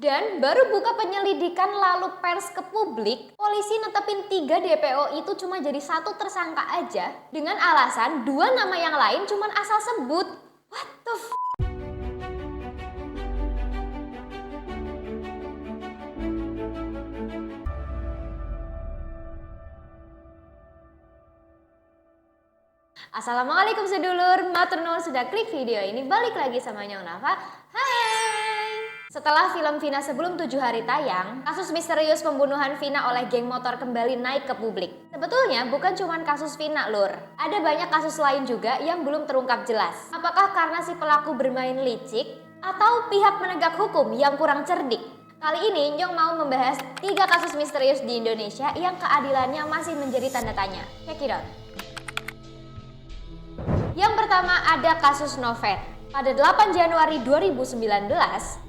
Dan baru buka penyelidikan lalu pers ke publik, polisi netepin 3 DPO itu cuma jadi 1 tersangka aja dengan alasan 2 nama yang lain cuma asal sebut. What the f***? Assalamualaikum sedulur, matur nuwun sudah klik video ini, balik lagi sama Nyong Nafa. Hai! Setelah film Vina sebelum 7 hari tayang, kasus misterius pembunuhan Vina oleh geng motor kembali naik ke publik. Sebetulnya bukan cuma kasus Vina lur, ada banyak kasus lain juga yang belum terungkap jelas. Apakah karena si pelaku bermain licik atau pihak penegak hukum yang kurang cerdik? Kali ini Nyong mau membahas 3 kasus misterius di Indonesia yang keadilannya masih menjadi tanda tanya. Check it out. Yang pertama ada kasus Noven. Pada 8 Januari 2019,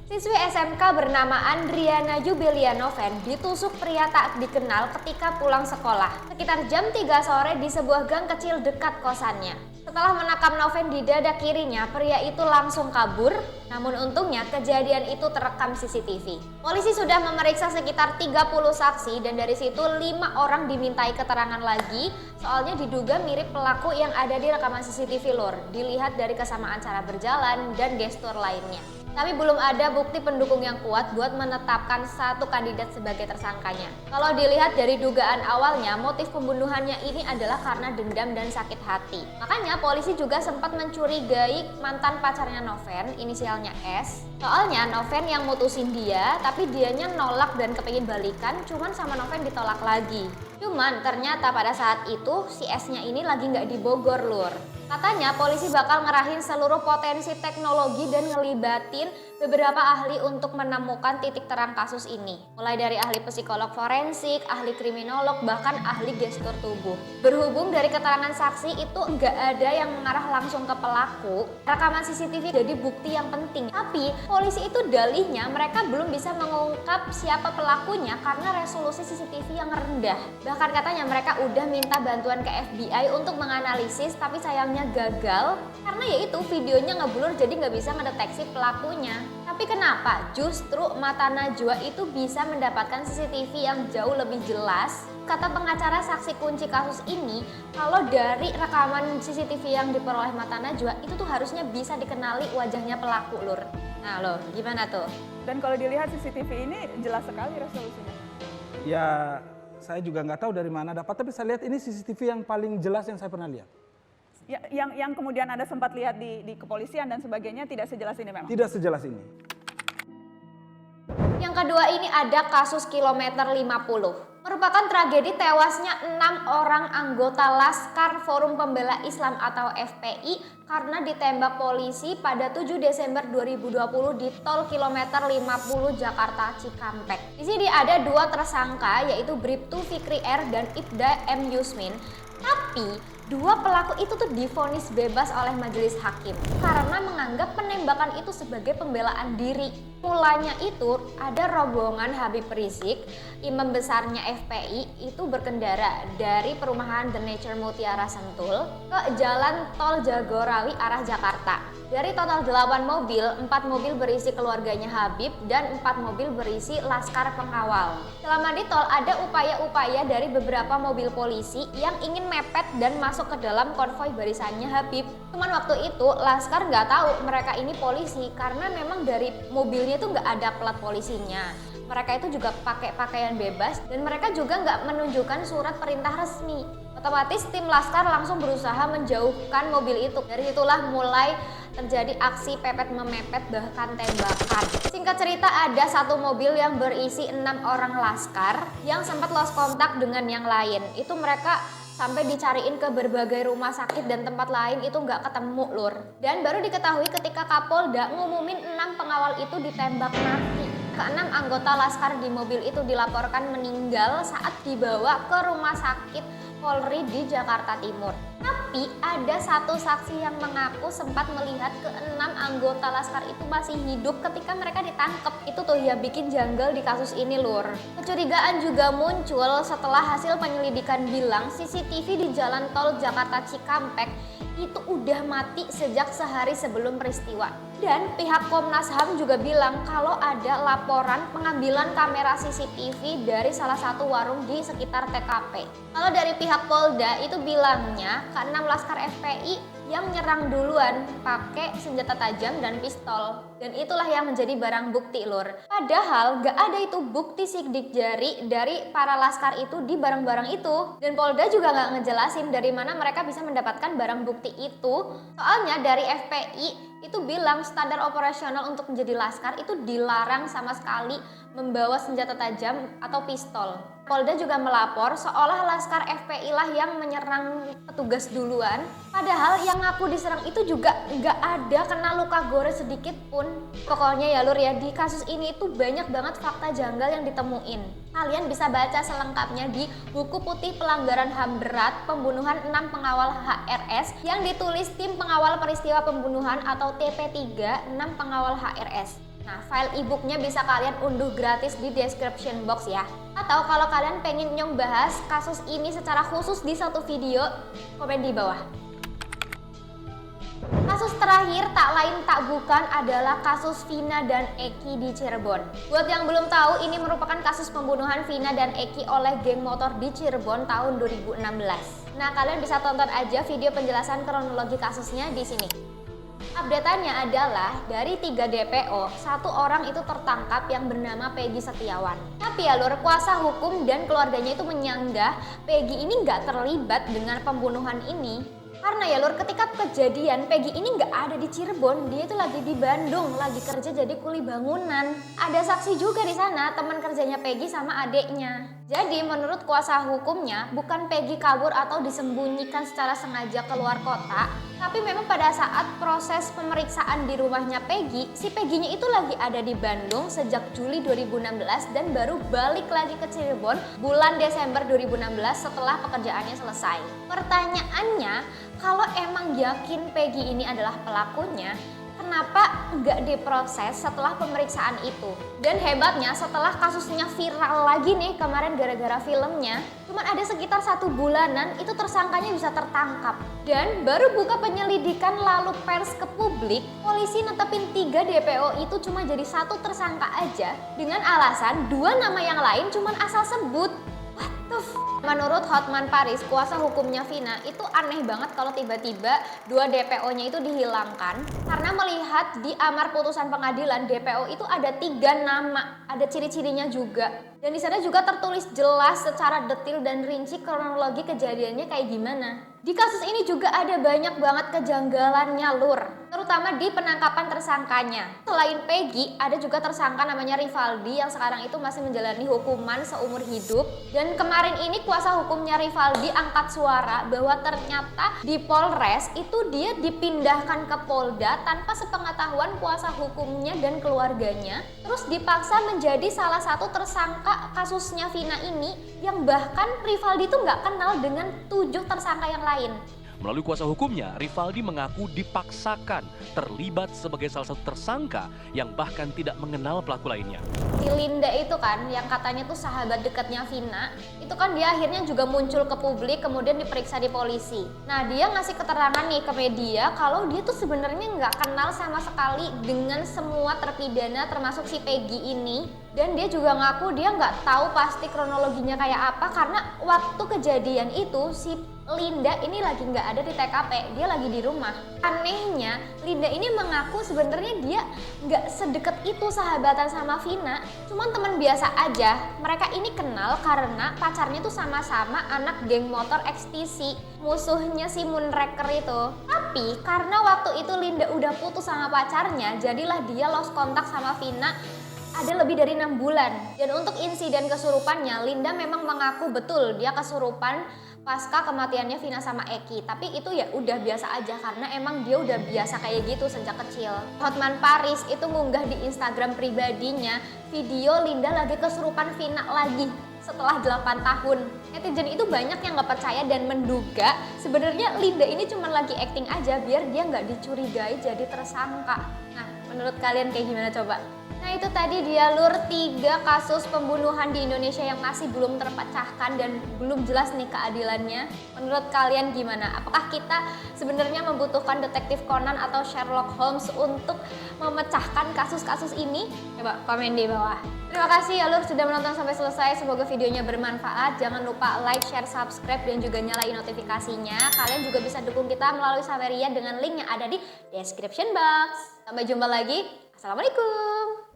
siswi SMK bernama Andriana Jubelia Noven ditusuk pria tak dikenal ketika pulang sekolah sekitar jam 3 sore di sebuah gang kecil dekat kosannya. Setelah menakam Noven di dada kirinya, pria itu langsung kabur, namun untungnya kejadian itu terekam CCTV. Polisi sudah memeriksa sekitar 30 saksi dan dari situ 5 orang dimintai keterangan lagi, soalnya diduga mirip pelaku yang ada di rekaman CCTV lur, dilihat dari kesamaan cara berjalan dan gestur lainnya. Tapi belum ada bukti pendukung yang kuat buat menetapkan satu kandidat sebagai tersangkanya. Kalau dilihat dari dugaan awalnya, motif pembunuhannya ini adalah karena dendam dan sakit hati. Makanya polisi juga sempat mencurigai mantan pacarnya Noven, inisialnya S. Soalnya Noven yang mutusin dia, tapi dianya nolak dan kepengin balikan, cuman sama Noven ditolak lagi. Cuman ternyata pada saat itu si S-nya ini lagi nggak di Bogor lur. Katanya polisi bakal ngerahin seluruh potensi teknologi dan ngelibatin beberapa ahli untuk menemukan titik terang kasus ini. Mulai dari ahli psikolog forensik, ahli kriminolog, bahkan ahli gestur tubuh. Berhubung dari keterangan saksi itu nggak ada yang mengarah langsung ke pelaku, rekaman CCTV jadi bukti yang penting. Tapi polisi itu dalihnya mereka belum bisa mengungkap siapa pelakunya karena resolusi CCTV yang rendah. Bahkan katanya mereka udah minta bantuan ke FBI untuk menganalisis, tapi sayangnya gagal karena yaitu videonya ngeblur jadi nggak bisa ngedeteksi pelakunya. Tapi kenapa justru mata Najwa itu bisa mendapatkan CCTV yang jauh lebih jelas? Kata pengacara saksi kunci kasus ini, kalau dari rekaman CCTV yang diperoleh mata Najwa itu tuh harusnya bisa dikenali wajahnya pelaku lur. Nah loh, gimana tuh? Dan kalau dilihat CCTV ini jelas sekali resolusinya. Ya, saya juga nggak tahu dari mana dapat, tapi saya lihat ini CCTV yang paling jelas yang saya pernah lihat. Ya, yang kemudian Anda sempat lihat di kepolisian dan sebagainya tidak sejelas ini memang? Tidak sejelas ini. Yang kedua ini ada kasus kilometer 50. Merupakan tragedi tewasnya 6 orang anggota Laskar Forum Pembela Islam atau FPI karena ditembak polisi pada 7 Desember 2020 di tol kilometer 50 Jakarta Cikampek. Di sini ada 2 tersangka yaitu Bribtu Fikri R dan Ibda M Yusmin. Tapi 2 pelaku itu tuh divonis bebas oleh majelis hakim karena menganggap penembakan itu sebagai pembelaan diri. Mulanya itu ada rombongan Habib Rizik, imam besarnya FPI itu berkendara dari perumahan The Nature Mutiara Sentul ke jalan tol Jagorawi arah Jakarta. Dari total 8 mobil, 4 mobil berisi keluarganya Habib dan 4 mobil berisi laskar pengawal. Selama di tol ada upaya-upaya dari beberapa mobil polisi yang ingin mepet dan masuk ke dalam konvoi barisannya Habib. Cuman waktu itu laskar nggak tahu mereka ini polisi karena memang dari mobilnya itu nggak ada plat polisinya. Mereka itu juga pakai pakaian bebas dan mereka juga nggak menunjukkan surat perintah resmi. Otomatis tim laskar langsung berusaha menjauhkan mobil itu. Dari situlah mulai terjadi aksi pepet memepet bahkan tembakan. Singkat cerita ada 1 mobil yang berisi 6 orang laskar yang sempat lost kontak dengan yang lain. Itu mereka sampai dicariin ke berbagai rumah sakit dan tempat lain itu nggak ketemu lur. Dan baru diketahui ketika Kapolda ngumumin 6 pengawal itu ditembak mati. Ke-6 anggota laskar di mobil itu dilaporkan meninggal saat dibawa ke rumah sakit Polri di Jakarta Timur. Tapi ada 1 saksi yang mengaku sempat melihat ke-6 anggota laskar itu masih hidup ketika mereka ditangkap. Itu tuh ya bikin janggal di kasus ini lur. Kecurigaan juga muncul setelah hasil penyelidikan bilang CCTV di jalan tol Jakarta Cikampek itu udah mati sejak sehari sebelum peristiwa. Dan pihak Komnas HAM juga bilang kalau ada laporan pengambilan kamera CCTV dari salah satu warung di sekitar TKP. Kalau dari pihak Polda itu bilangnya karena Laskar FPI yang nyerang duluan pakai senjata tajam dan pistol. Dan itulah yang menjadi barang bukti, Lur. Padahal gak ada itu bukti sidik jari dari para laskar itu di barang-barang itu. Dan Polda juga gak ngejelasin dari mana mereka bisa mendapatkan barang bukti itu. Soalnya dari FPI itu bilang standar operasional untuk menjadi laskar itu dilarang sama sekali membawa senjata tajam atau pistol. Polda juga melapor seolah laskar FPI lah yang menyerang petugas duluan. Padahal yang ngaku diserang itu juga nggak ada kena luka gores sedikit pun. Pokoknya ya Lur ya, di kasus ini itu banyak banget fakta janggal yang ditemuin. Kalian bisa baca selengkapnya di buku putih pelanggaran HAM berat pembunuhan 6 pengawal HRS yang ditulis tim pengawal peristiwa pembunuhan atau TP3 6 pengawal HRS. Nah, file e-booknya bisa kalian unduh gratis di description box ya. Atau kalau kalian pengen nyong bahas kasus ini secara khusus di satu video, komen di bawah. Kasus terakhir tak lain tak bukan adalah kasus Vina dan Eki di Cirebon. Buat yang belum tahu, ini merupakan kasus pembunuhan Vina dan Eki oleh geng motor di Cirebon tahun 2016. Nah, kalian bisa tonton aja video penjelasan kronologi kasusnya di sini. Update-nya adalah dari 3 DPO, 1 orang itu tertangkap yang bernama Peggy Setiawan. Tapi ya Lur, kuasa hukum dan keluarganya itu menyanggah Peggy ini nggak terlibat dengan pembunuhan ini. Karena ya Lur, ketika kejadian Peggy ini nggak ada di Cirebon, dia itu lagi di Bandung, lagi kerja jadi kuli bangunan. Ada saksi juga di sana, teman kerjanya Peggy sama adeknya. Jadi menurut kuasa hukumnya, bukan Peggy kabur atau disembunyikan secara sengaja keluar kota, tapi memang pada saat proses pemeriksaan di rumahnya Peggy, si Peggy-nya itu lagi ada di Bandung sejak Juli 2016 dan baru balik lagi ke Cirebon bulan Desember 2016 setelah pekerjaannya selesai. Pertanyaannya, kalau emang yakin Peggy ini adalah pelakunya, kenapa nggak diproses setelah pemeriksaan itu? Dan hebatnya setelah kasusnya viral lagi nih kemarin gara-gara filmnya, cuman ada sekitar 1 bulanan itu tersangkanya bisa tertangkap. Dan baru buka penyelidikan lalu pers ke publik, polisi netepin 3 DPO itu cuma jadi 1 tersangka aja dengan alasan 2 nama yang lain cuman asal sebut. What the f***? Menurut Hotman Paris, kuasa hukumnya Vina, itu aneh banget kalau tiba-tiba 2 DPO-nya itu dihilangkan. Karena melihat di amar putusan pengadilan, DPO itu ada 3 nama, ada ciri-cirinya juga. Dan di sana juga tertulis jelas secara detail dan rinci kronologi kejadiannya kayak gimana. Di kasus ini juga ada banyak banget kejanggalannya Lur, terutama di penangkapan tersangkanya. Selain Peggy, ada juga tersangka namanya Rivaldi yang sekarang itu masih menjalani hukuman seumur hidup. Dan kemarin ini kuasa hukumnya Rivaldi angkat suara bahwa ternyata di Polres itu dia dipindahkan ke Polda tanpa sepengetahuan kuasa hukumnya dan keluarganya. Terus dipaksa menjadi salah satu tersangka kasusnya Vina ini yang bahkan Rivaldi itu nggak kenal dengan 7 tersangka yang lain. Melalui kuasa hukumnya, Rivaldi mengaku dipaksakan terlibat sebagai salah satu tersangka yang bahkan tidak mengenal pelaku lainnya. Si Linda itu kan yang katanya tuh sahabat dekatnya Vina, itu kan dia akhirnya juga muncul ke publik kemudian diperiksa di polisi. Nah, dia ngasih keterangan nih ke media kalau dia tuh sebenarnya nggak kenal sama sekali dengan semua terpidana termasuk si Peggy ini. Dan dia juga ngaku dia nggak tahu pasti kronologinya kayak apa karena waktu kejadian itu si Linda ini lagi nggak ada di TKP, dia lagi di rumah. Anehnya, Linda ini mengaku sebenarnya dia nggak sedekat itu sahabatan sama Vina, cuman teman biasa aja. Mereka ini kenal karena pacarnya tuh sama-sama anak geng motor XTC, musuhnya si Moonraker itu. Tapi karena waktu itu Linda udah putus sama pacarnya, jadilah dia lost kontak sama Vina ada lebih dari 6 bulan. Dan untuk insiden kesurupannya, Linda memang mengaku betul dia kesurupan pasca kematiannya Vina sama Eki. Tapi itu ya udah biasa aja karena emang dia udah biasa kayak gitu sejak kecil. Hotman Paris itu ngunggah di Instagram pribadinya video Linda lagi kesurupan Vina lagi setelah 8 tahun. Netizen itu banyak yang gak percaya dan menduga sebenarnya Linda ini cuma lagi acting aja biar dia gak dicurigai jadi tersangka. Nah, menurut kalian kayak gimana coba? Nah itu tadi dia Lur 3 kasus pembunuhan di Indonesia yang masih belum terpecahkan dan belum jelas nih keadilannya. Menurut kalian gimana? Apakah kita sebenarnya membutuhkan detektif Conan atau Sherlock Holmes untuk memecahkan kasus-kasus ini? Coba komen di bawah. Terima kasih ya Lur sudah menonton sampai selesai. Semoga videonya bermanfaat. Jangan lupa like, share, subscribe dan juga nyalain notifikasinya. Kalian juga bisa dukung kita melalui Saweria dengan link yang ada di description box. Sampai jumpa lagi. Assalamualaikum.